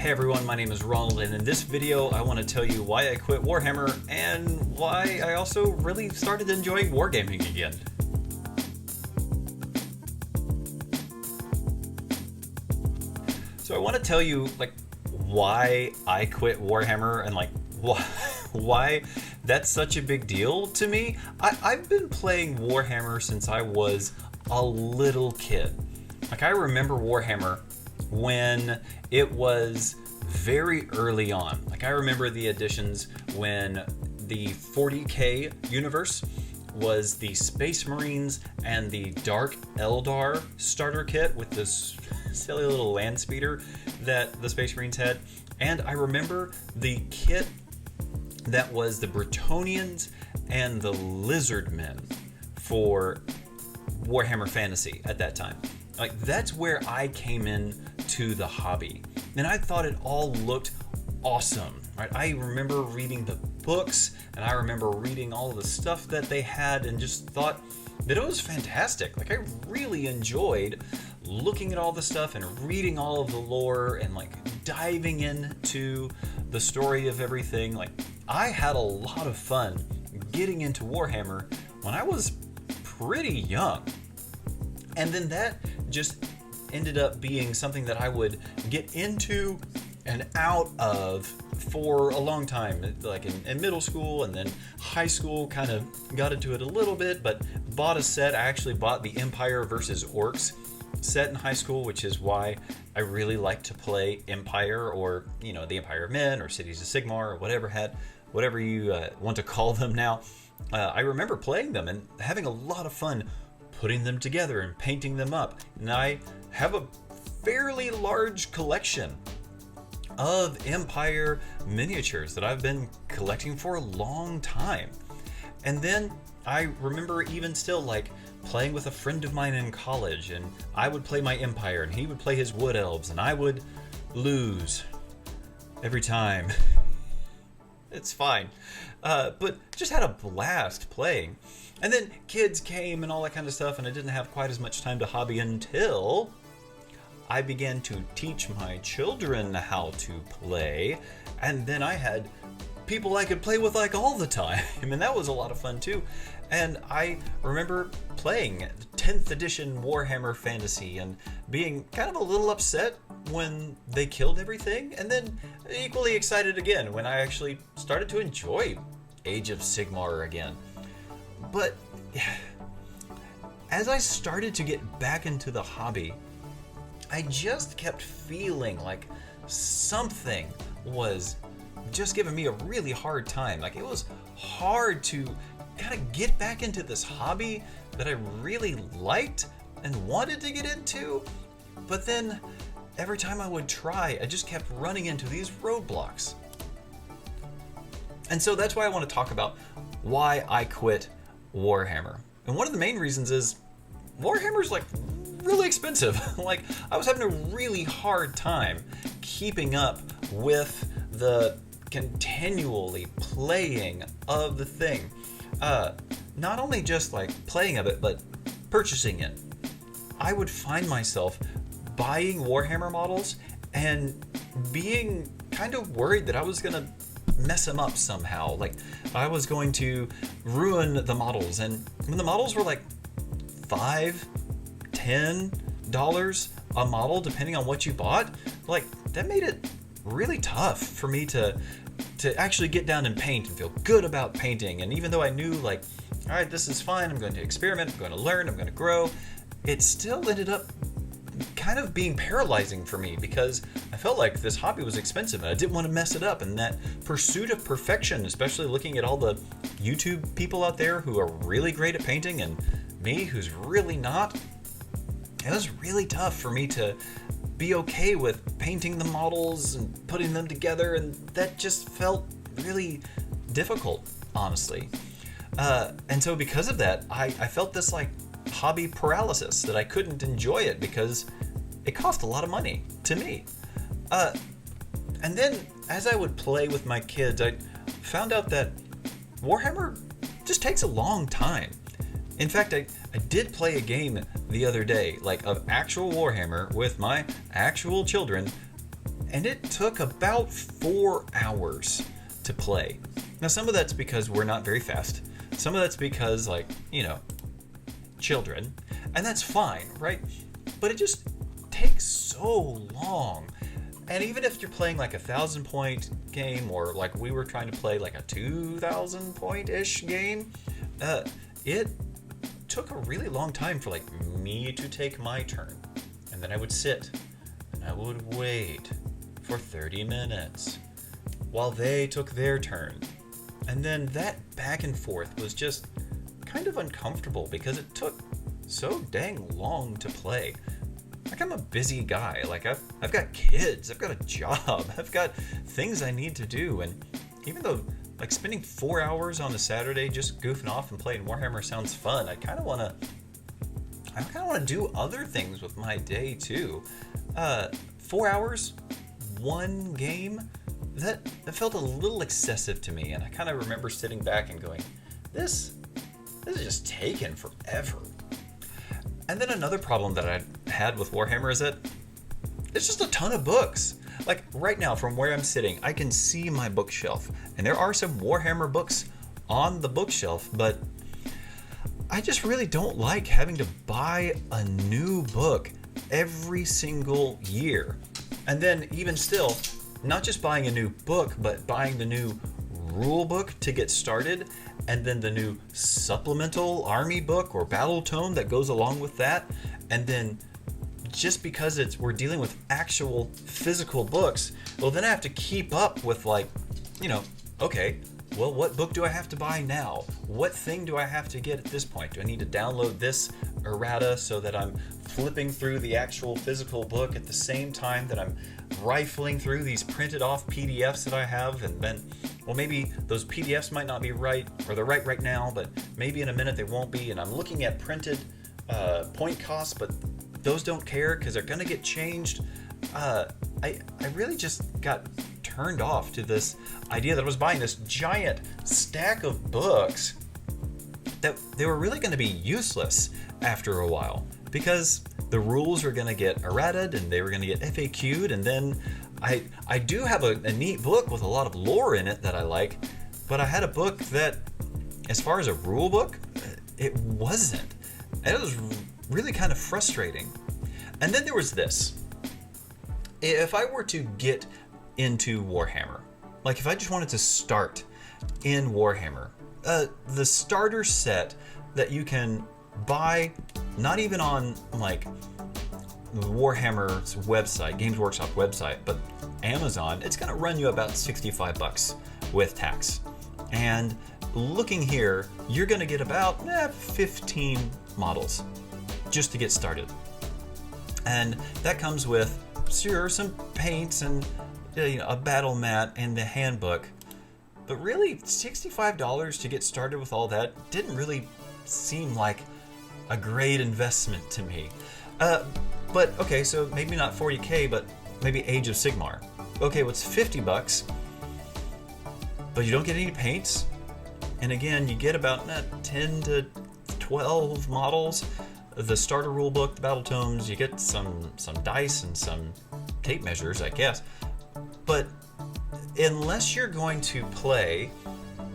Hey everyone, my name is Ronald, and in this video I want to tell you why I quit Warhammer and why I also really started enjoying wargaming again. So I want to tell you why I quit Warhammer and why that's such a big deal to me. I've been playing Warhammer since I was a little kid. I remember Warhammer when it was very early on. I remember the editions when the 40K universe was the Space Marines and the Dark Eldar starter kit with this silly little land speeder that the Space Marines had. And I remember the kit that was the Bretonnians and the Lizardmen for Warhammer Fantasy at that time. That's where I came in to the hobby, and I thought it all looked awesome, right? I remember reading the books, and I remember reading all the stuff that they had, and just thought that it was fantastic. I really enjoyed looking at all the stuff and reading all of the lore and diving into the story of everything. I had a lot of fun getting into Warhammer when I was pretty young. And then that just ended up being something that I would get into and out of for a long time. In middle school and then high school, kind of got into it a little bit, but bought a set. I actually bought the Empire versus Orcs set in high school, which is why I really like to play Empire, or the Empire of Men or Cities of Sigmar, or whatever you want to call them now. I remember playing them and having a lot of fun putting them together and painting them up. And I have a fairly large collection of Empire miniatures that I've been collecting for a long time. And then I remember even still playing with a friend of mine in college, and I would play my Empire and he would play his Wood Elves, and I would lose every time. It's fine. But just had a blast playing. And then kids came and all that kind of stuff, and I didn't have quite as much time to hobby until I began to teach my children how to play. And then I had people I could play with all the time, and that was a lot of fun too. And I remember playing 10th edition Warhammer Fantasy and being kind of a little upset when they killed everything, and then equally excited again when I actually started to enjoy Age of Sigmar again. But as I started to get back into the hobby, I just kept feeling like something was just giving me a really hard time. It was hard to kind of get back into this hobby that I really liked and wanted to get into. But then every time I would try, I just kept running into these roadblocks. And so that's why I want to talk about why I quit Warhammer. And one of the main reasons is Warhammer's really expensive. I was having a really hard time keeping up with the continually playing of the thing. Not only just playing of it, but purchasing it. I would find myself buying Warhammer models and being kind of worried that I was gonna mess them up somehow. I was going to ruin the models, and when the models were $5-10 a model depending on what you bought, that made it really tough for me to actually get down and paint and feel good about painting. And even though I knew all right, this is fine, I'm going to experiment, I'm going to learn, I'm going to grow, it still ended up kind of being paralyzing for me because I felt like this hobby was expensive and I didn't want to mess it up. And that pursuit of perfection, especially looking at all the YouTube people out there who are really great at painting and me who's really not, it was really tough for me to be okay with painting the models and putting them together, and that just felt really difficult, honestly. And so because of that, I felt this hobby paralysis, that I couldn't enjoy it because it cost a lot of money to me. And then as I would play with my kids, I found out that Warhammer just takes a long time. In fact, I did play a game the other day, of actual Warhammer with my actual children, and it took about 4 hours to play. Now, some of that's because we're not very fast. Some of that's because, like, children, and that's fine, right? But it just takes so long. And even if you're playing like 1,000-point game, or like we were trying to play like a 2,000-point-ish game, it took a really long time for like me to take my turn. And then I would sit and I would wait for 30 minutes while they took their turn. And then that back and forth was just kind of uncomfortable because it took so dang long to play. Like, I'm a busy guy. Like, I've got kids, I've got a job, I've got things I need to do. And even though like spending 4 hours on a Saturday just goofing off and playing Warhammer sounds fun, I kind of want to do other things with my day too. 4 hours, one game, that felt a little excessive to me. And I kind of remember sitting back and going, this is just taking forever. And then another problem that I had with Warhammer is that it's just a ton of books. Like right now, from where I'm sitting, I can see my bookshelf, and there are some Warhammer books on the bookshelf, but I just really don't like having to buy a new book every single year. And then even still, not just buying a new book, but buying the new rule book to get started, and then the new supplemental army book or battle tome that goes along with that. And then just because we're dealing with actual physical books, well, then I have to keep up with, like, okay, well, what book do I have to buy now? What thing do I have to get at this point? Do I need to download this errata so that I'm flipping through the actual physical book at the same time that I'm rifling through these printed off PDFs that I have? And then, well, maybe those PDFs might not be right, or they're right now, but maybe in a minute they won't be. And I'm looking at printed point costs, but those don't care because they're going to get changed. I really just got turned off to this idea that I was buying this giant stack of books that they were really going to be useless after a while, because the rules were going to get errated and they were going to get FAQ'd. And then I do have a neat book with a lot of lore in it that I like, but I had a book that, as far as a rule book, it wasn't. And it was really kind of frustrating. And then there was this. If I were to get into Warhammer, like if I just wanted to start in Warhammer, the starter set that you can buy, not even on like Warhammer's website, Games Workshop website, but Amazon, it's going to run you about $65 with tax. And looking here, you're going to get about 15 models just to get started. And that comes with, sure, some paints and a battle mat and the handbook. But really, $65 to get started with all that didn't really seem like a great investment to me. But okay, so maybe not 40K, but maybe Age of Sigmar. Okay, well, it's $50, but you don't get any paints. And again, you get about 10 to 12 models. The starter rule book, the battle tomes, you get some dice and some tape measures, I guess. But unless you're going to play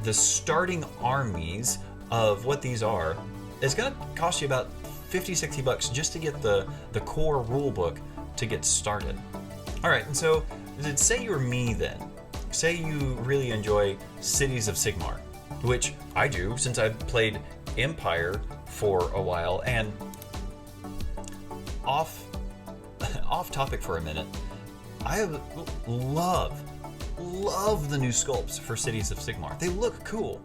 the starting armies of what these are, it's going to cost you about $50-$60 just to get the core rule book to get started. All right, and so say you're me then. Say you really enjoy Cities of Sigmar, which I do since I've played Empire for a while. And off topic for a minute, I love the new sculpts for Cities of Sigmar. They look cool.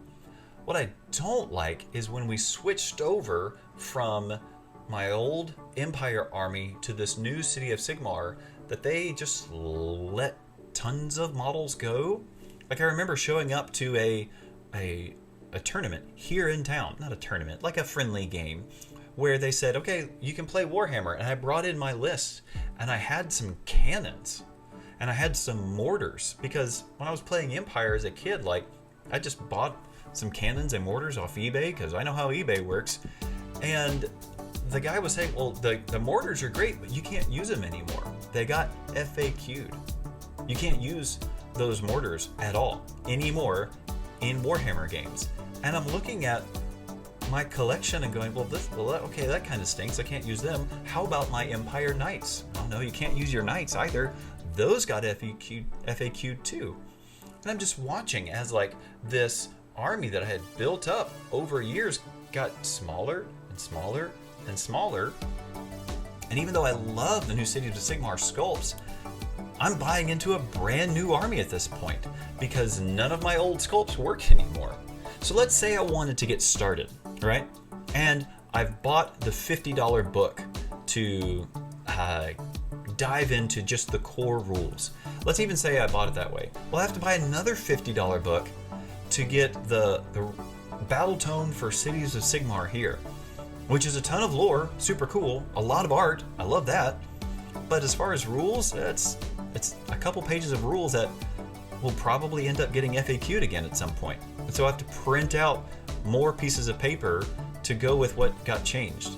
What I don't like is when we switched over from my old Empire army to this new City of Sigmar, that they just let tons of models go. Like, I remember showing up to a tournament here in town, not a tournament, like a friendly game, where they said, okay, you can play Warhammer. And I brought in my list, and I had some cannons, and I had some mortars, because when I was playing Empire as a kid, like, I just bought some cannons and mortars off eBay, because I know how eBay works. And the guy was saying, well, the mortars are great, but you can't use them anymore. They got FAQ'd. You can't use those mortars at all anymore in Warhammer games. And I'm looking at my collection and going, okay, that kind of stinks. I can't use them. How about my Empire Knights? Oh no, you can't use your Knights either. Those got FAQ'd too. And I'm just watching as like this army that I had built up over years got smaller and smaller and smaller. And even though I love the new Cities of Sigmar sculpts, I'm buying into a brand new army at this point because none of my old sculpts work anymore. So let's say I wanted to get started, right? And I've bought the $50 book to dive into just the core rules. Let's even say I bought it that way. Well, I have to buy another $50 book to get the battle tome for Cities of Sigmar here, which is a ton of lore, super cool, a lot of art, I love that. But as far as rules, it's a couple pages of rules that will probably end up getting FAQ'd again at some point. And so I have to print out more pieces of paper to go with what got changed.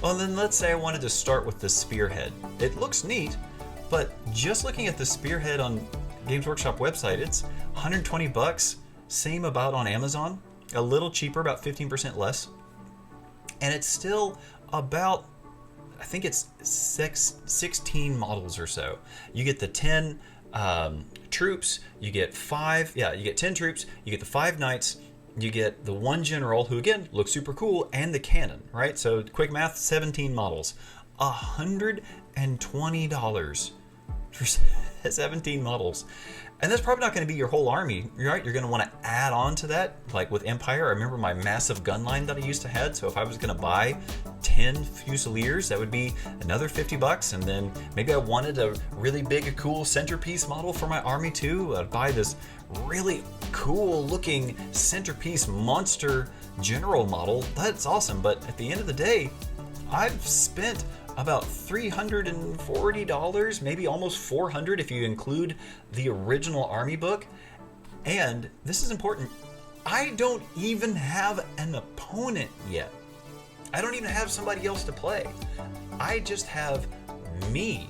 Well, then let's say I wanted to start with the spearhead. It looks neat, but just looking at the spearhead on Games Workshop website, it's 120 bucks, same about on Amazon, a little cheaper, about 15% less. And it's still about, I think it's 16 models or so. You get the 10 troops, you get 10 troops, you get the 5 knights, you get the 1 general, who again looks super cool, and the cannon, right? So quick math, 17 models. $120 for 17 models. And that's probably not going to be your whole army, right? You're going to want to add on to that, like with Empire. I remember my massive gun line that I used to have. So if I was going to buy 10 Fusiliers, that would be another 50 bucks. And then maybe I wanted a really big, cool centerpiece model for my army too. I'd buy this really cool looking centerpiece monster general model. That's awesome. But at the end of the day, I've spent about $340, maybe almost $400 if you include the original army book. And this is important, I don't even have an opponent yet. I don't even have somebody else to play. I just have me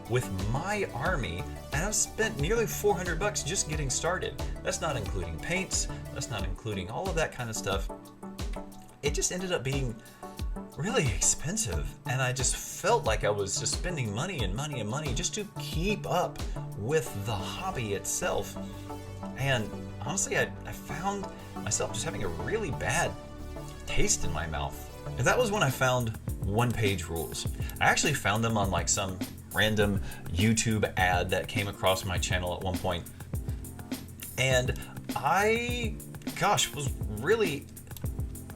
with my army, and I've spent nearly 400 bucks just getting started. That's not including paints, that's not including all of that kind of stuff. It just ended up being really expensive, and I just felt like I was just spending money and money and money just to keep up with the hobby itself. And honestly, I found myself just having a really bad taste in my mouth. And that was when I found Onepage Rules. I actually found them on like some random YouTube ad that came across my channel at one point. And I, was really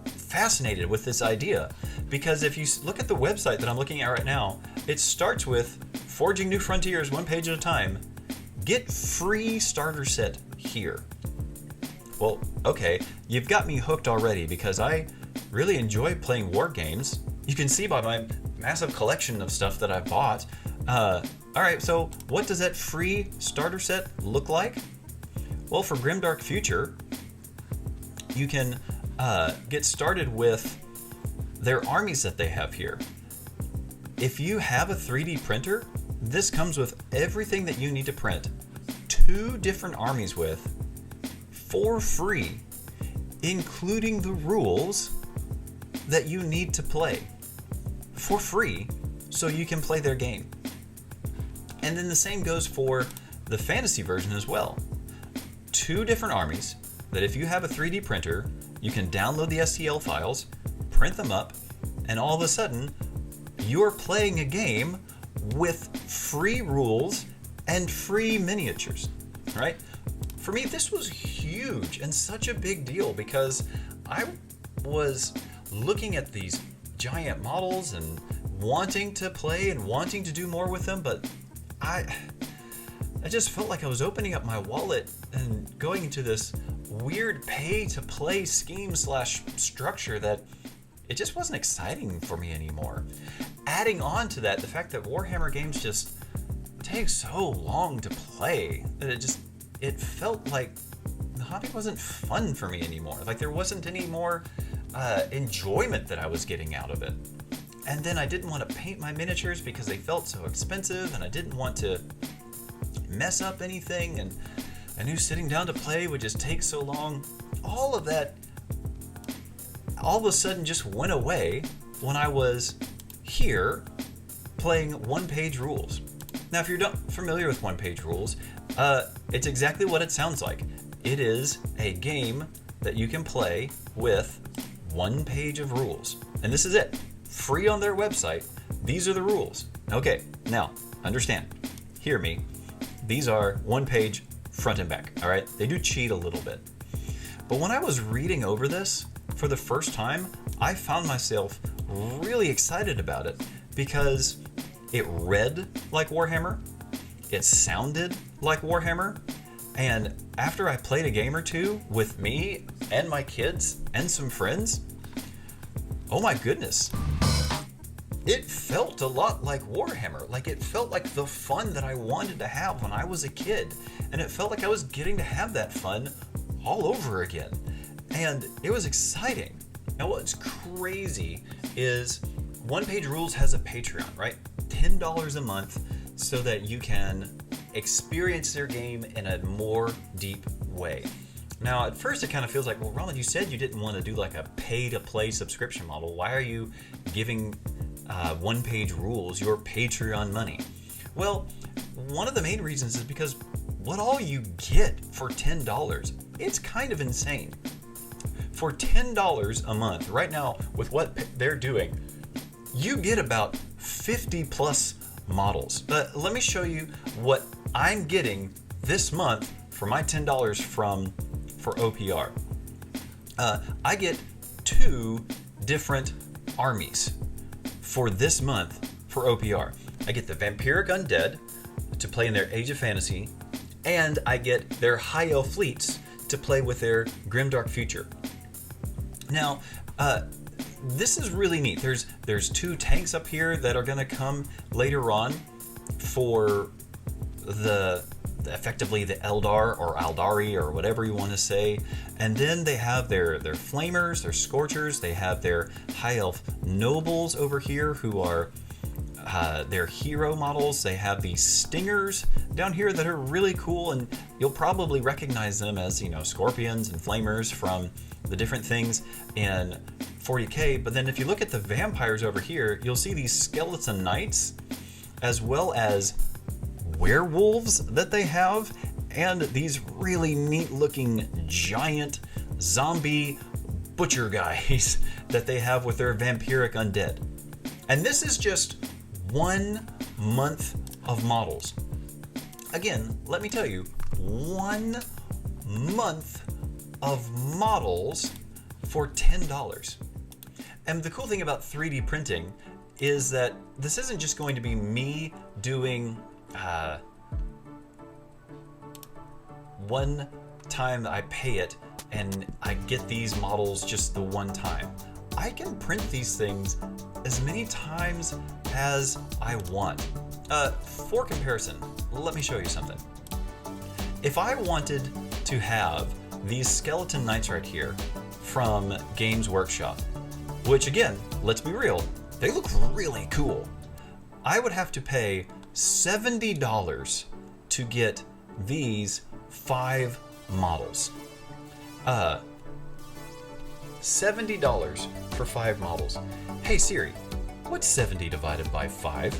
fascinated with this idea. Because if you look at the website that I'm looking at right now, it starts with Forging New Frontiers one page at a time. Get free starter set here. Well, okay, you've got me hooked already because I really enjoy playing war games. You can see by my massive collection of stuff that I bought. All right, so what does that free starter set look like? Well, for Grimdark Future, you can get started with their armies that they have here. If you have a 3D printer, this comes with everything that you need to print 2 different armies with for free, including the rules that you need to play for free so you can play their game. And then the same goes for the fantasy version as well. 2 different armies that if you have a 3D printer, you can download the STL files, print them up, and all of a sudden, you're playing a game with free rules and free miniatures, right? For me, this was huge and such a big deal because I was looking at these giant models and wanting to play and wanting to do more with them, but I just felt like I was opening up my wallet and going into this weird pay-to-play scheme / structure that it just wasn't exciting for me anymore. Adding on to that, the fact that Warhammer games just take so long to play that it felt like the hobby wasn't fun for me anymore. Like there wasn't any more enjoyment that I was getting out of it. And then I didn't want to paint my miniatures because they felt so expensive, and I didn't want to mess up anything, and I knew sitting down to play would just take so long. All of that all of a sudden just went away when I was here playing Onepage Rules. Now, if you're not familiar with Onepage Rules, it's exactly what it sounds like. It is a game that you can play with one page of rules. And this is it. Free on their website. These are the rules. Okay, now, understand. Hear me. These are one page front and back, all right? They do cheat a little bit. But when I was reading over this for the first time, I found myself really excited about it because it read like Warhammer, it sounded like Warhammer, and after I played a game or two with me and my kids and some friends, oh my goodness, it felt a lot like Warhammer. Like, it felt like the fun that I wanted to have when I was a kid, and it felt like I was getting to have that fun all over again, and it was exciting. Now, what's crazy is Onepage Rules has a Patreon, right? $10 a month so that you can experience their game in a more deep way. Now, at first it kind of feels like, well, Roland, you said you didn't want to do like a pay-to-play subscription model. Why are you giving Onepage Rules your Patreon money? Well, one of the main reasons is because what all you get for $10, it's kind of insane. For $10 a month, right now, with what they're doing, you get about 50 plus models. But let me show you what I'm getting this month for my $10 for OPR. I get 2 different armies for this month for OPR. I get the Vampiric Undead to play in their Age of Fantasy, and I get their High Elf fleets to play with their Grimdark Future. Now, this is really neat. There's 2 tanks up here that are going to come later on for effectively the Eldar or Aldari or whatever you want to say. And then they have their Flamers, their Scorchers. They have their High Elf Nobles over here who are their hero models. They have these Stingers down here that are really cool, and you'll probably recognize them as, Scorpions and Flamers from the different things in 40K. But then if you look at the vampires over here, you'll see these skeleton knights as well as werewolves that they have, and these really neat looking giant zombie butcher guys that they have with their vampiric undead. And this is just 1 month of models. Again, let me tell you, 1 month of models for $10. And the cool thing about 3D printing is that this isn't just going to be me doing one time I pay it and I get these models just the one time. I can print these things as many times as I want. For comparison, let me show you something. If I wanted to have these skeleton knights right here from Games Workshop, which again, let's be real, they look really cool, I would have to pay $70 to get these 5 models. $70 for 5 models. Hey Siri, what's 70 divided by 5?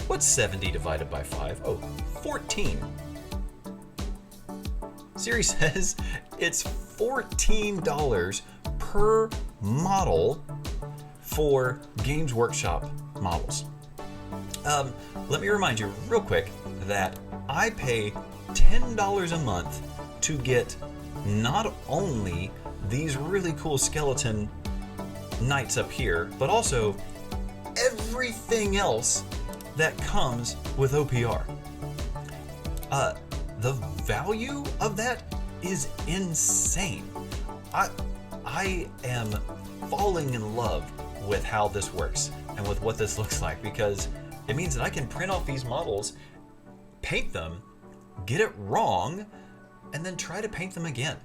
What's 70 divided by 5? Oh, 14. Siri says it's $14 per model for Games Workshop models. Let me remind you real quick that I pay $10 a month to get not only these really cool skeleton knights up here, but also everything else that comes with OPR. The value of that is insane. I am falling in love with how this works and with what this looks like, because it means that I can print off these models, paint them, get it wrong, and then try to paint them again.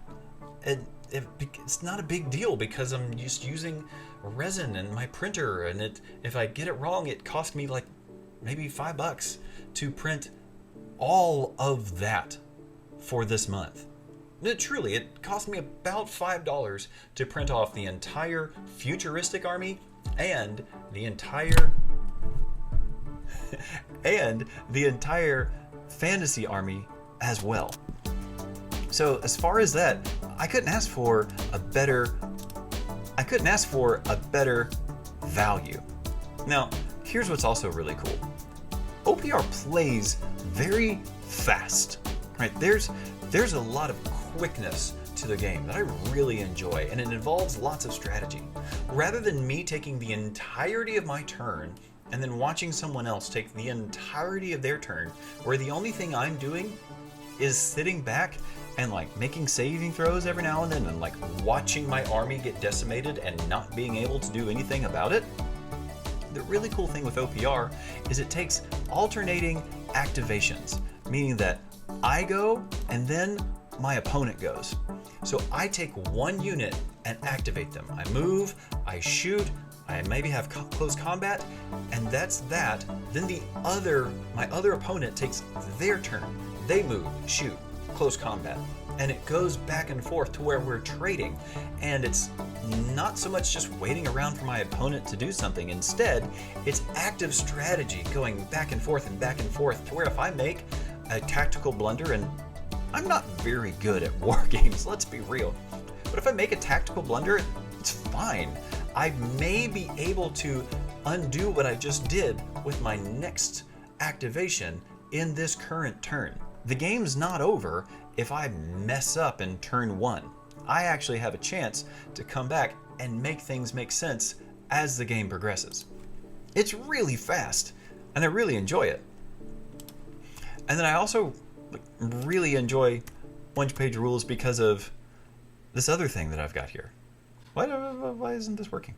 It's not a big deal because I'm just using resin and my printer, and if I get it wrong, it cost me like maybe $5 to print all of that for this month. Truly, it cost me about $5 to print off the entire futuristic army and the entire fantasy army as well. So as far as that, I couldn't ask for a better value. Now, here's what's also really cool. OPR plays very fast, right? There's a lot of quickness to the game that I really enjoy, and it involves lots of strategy. Rather than me taking the entirety of my turn and then watching someone else take the entirety of their turn, where the only thing I'm doing is sitting back and like making saving throws every now and then and like watching my army get decimated and not being able to do anything about it. The really cool thing with OPR is it takes alternating activations, meaning that I go and then my opponent goes. So I take one unit and activate them. I move, I shoot, I maybe have close combat, and that's that. Then my other opponent takes their turn. They move, shoot, close combat, and it goes back and forth to where we're trading. And it's not so much just waiting around for my opponent to do something. Instead, it's active strategy going back and forth to where if I make a tactical blunder, and I'm not very good at war games, let's be real, but if I make a tactical blunder, it's fine. I may be able to undo what I just did with my next activation in this current turn. The game's not over if I mess up in turn one. I actually have a chance to come back and make things make sense as the game progresses. It's really fast, and I really enjoy it. And then I also really enjoy Onepage Rules because of this other thing that I've got here. Why isn't this working?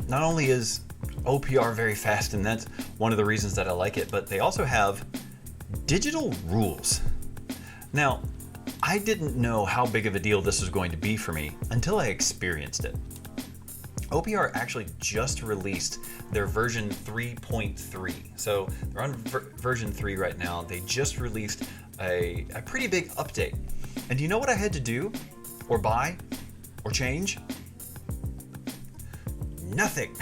Not only is OPR very fast, and that's one of the reasons that I like it, but they also have digital rules. Now, I didn't know how big of a deal this was going to be for me until I experienced it. OPR actually just released their version 3.3. So they're on version 3 right now. They just released a pretty big update. And do you know what I had to do or buy or change? Nothing.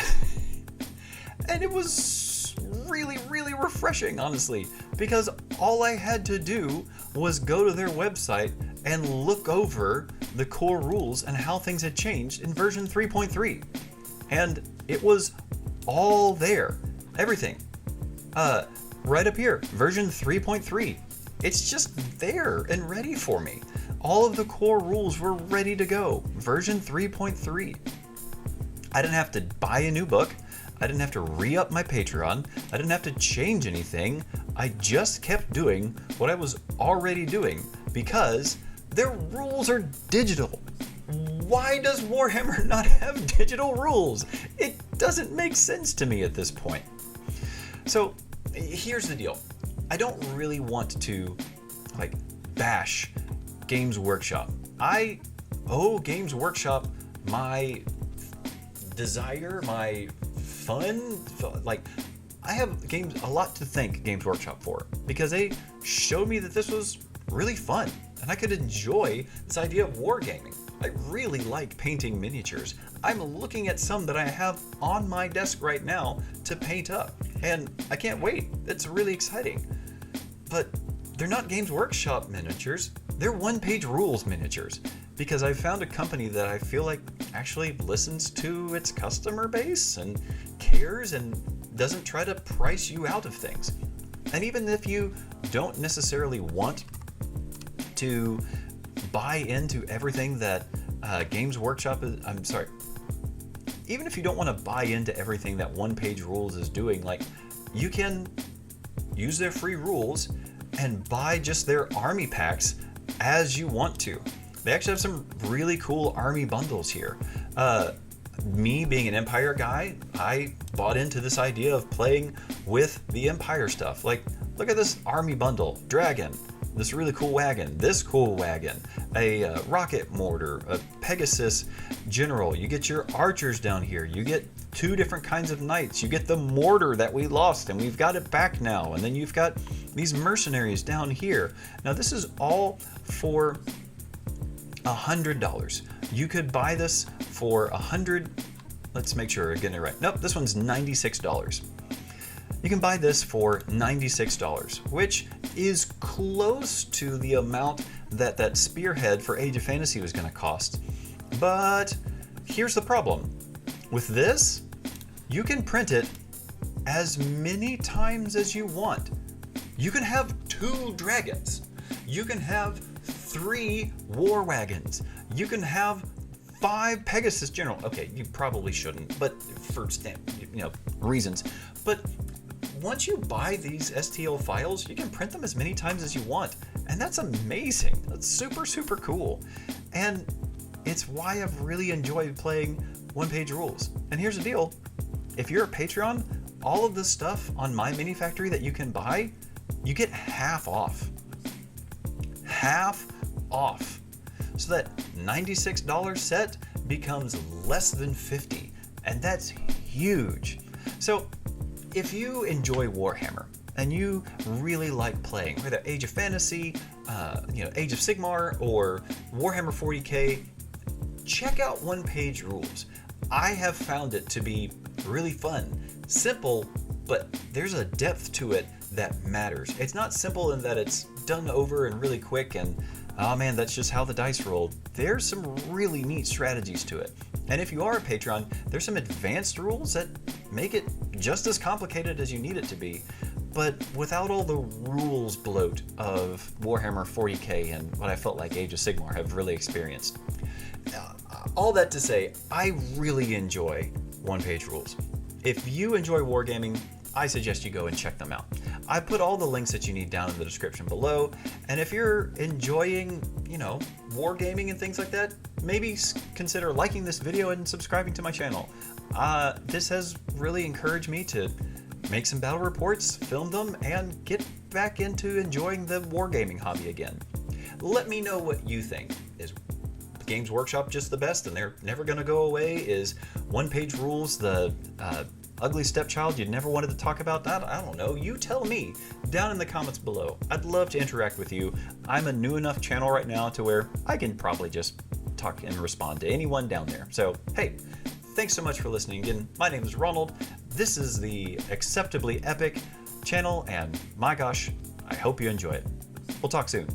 And it was really, really refreshing, honestly, because all I had to do was go to their website and look over the core rules and how things had changed in version 3.3. And it was all there. Everything. Right up here, version 3.3. It's just there and ready for me. All of the core rules were ready to go. Version 3.3. I didn't have to buy a new book. I didn't have to re-up my Patreon. I didn't have to change anything. I just kept doing what I was already doing because their rules are digital. Why does Warhammer not have digital rules? It doesn't make sense to me at this point. So here's the deal. I don't really want to bash Games Workshop. I owe Games Workshop my desire, my fun. I have a lot to thank Games Workshop for, because they showed me that this was really fun and I could enjoy this idea of wargaming. I really like painting miniatures. I'm looking at some that I have on my desk right now to paint up, and I can't wait. It's really exciting. But they're not Games Workshop miniatures. They're Onepage Rules miniatures, because I found a company that I feel like actually listens to its customer base and cares and doesn't try to price you out of things. And even if you don't necessarily want to buy into everything that Games Workshop is, even if you don't want to buy into everything that Onepage Rules is doing, you can use their free rules and buy just their army packs as you want to. They actually have some really cool army bundles here. Me being an Empire guy, I bought into this idea of playing with the Empire stuff. Look at this army bundle. Dragon, this really cool wagon, this cool wagon, a rocket mortar, a Pegasus general. You get your archers down here. You get 2 different kinds of knights. You get the mortar that we lost and we've got it back now. And then you've got these mercenaries down here. Now this is all for $100. You could buy this for $100. Let's make sure we're getting it right. Nope, this one's $96. You can buy this for $96, which is close to the amount that that spearhead for Age of Fantasy was going to cost. But here's the problem. With this, you can print it as many times as you want. You can have 2 dragons. You can have 3 war wagons. You can have 5 Pegasus general. Okay, you probably shouldn't, but for reasons. But once you buy these STL files, you can print them as many times as you want. And that's amazing. That's super, super cool. And it's why I've really enjoyed playing Onepage Rules. And here's the deal. If you're a Patreon, all of this stuff on my mini factory that you can buy, you get half off. Half off. So that $96 set becomes less than $50. And that's huge. So if you enjoy Warhammer and you really like playing, whether Age of Fantasy, Age of Sigmar, or Warhammer 40k, check out Onepage Rules. I have found it to be really fun, simple, but there's a depth to it that matters. It's not simple in that it's done over and really quick and, oh man, that's just how the dice roll. There's some really neat strategies to it. And if you are a Patreon, there's some advanced rules that make it just as complicated as you need it to be, but without all the rules bloat of Warhammer 40k and what I felt like Age of Sigmar have really experienced. All that to say, I really enjoy Onepage Rules. If you enjoy wargaming, I suggest you go and check them out. I put all the links that you need down in the description below, and if you're enjoying, wargaming and things like that, maybe consider liking this video and subscribing to my channel. This has really encouraged me to make some battle reports, film them, and get back into enjoying the wargaming hobby again. Let me know what you think. Is Games Workshop just the best and they're never going to go away? Is Onepage Rules the ugly stepchild you never wanted to talk about? I don't know. You tell me down in the comments below. I'd love to interact with you. I'm a new enough channel right now to where I can probably just talk and respond to anyone down there. So, hey, thanks so much for listening again. My name is Ronald. This is the Acceptably Epic channel, and my gosh, I hope you enjoy it. We'll talk soon.